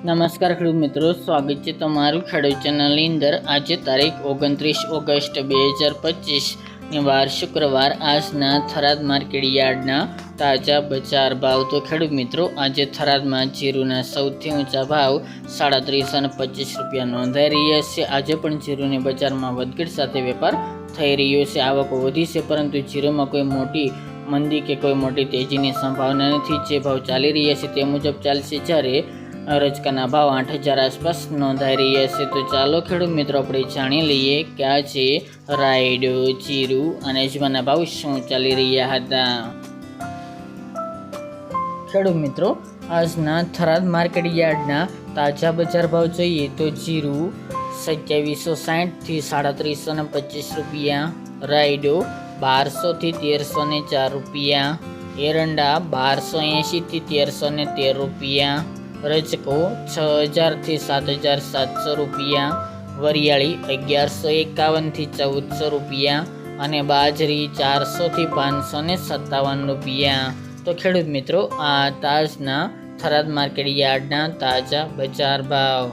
નમસ્કાર ખેડૂત મિત્રો, સ્વાગત છે તમારું ખેડૂત ચેનલની અંદર। આજે તારીખ 29 ઓગસ્ટ 2025 વાર શુક્રવાર। આજના થરાદ માર્કેટ યાર્ડના તાજા બજાર ભાવ। તો ખેડૂત મિત્રો, આજે થરાદમાં જીરુના સૌથી ઊંચા ભાવ 37 અને 25 રૂપિયા નોંધાઈ રહ્યા છે। આજે પણ જીરુની બજારમાં વધઘટ સાથે વેપાર થઈ રહ્યો છે। આવકો વધી છે, પરંતુ જીરુમાં કોઈ મોટી મંદી કે કોઈ મોટી તેજીની સંભાવના નથી। જે ભાવ ચાલી રહ્યા છે તે મુજબ ચાલશે, જ્યારે રજકાના ભાવ 8,000 આસપાસ નોંધાઈ રહ્યા છે। તો ચાલો ખેડૂત મિત્રો, આપણે જાણી લઈએ કે આજે રાયડો, જીરુ અને અજમાના ભાવ શું ચાલી રહ્યા હતા। ખેડૂત મિત્રો, આજના થરાદ માર્કેટ યાર્ડના તાજા બજાર ભાવ જોઈએ તો જીરુ 2760 થી 3725 રૂપિયા, રાયડો 1200 થી 1304 રૂપિયા, એરંડા 1280 થી 1313 રૂપિયા, રજકો 6000 થી 7700 રૂપિયા, વરિયાળી 1151 થી 1400 રૂપિયા અને બાજરી 400 થી 557 રૂપિયા। તો ખેડૂત મિત્રો, આ તાજના થરાદ માર્કેટ યાર્ડના તાજા બજાર ભાવ।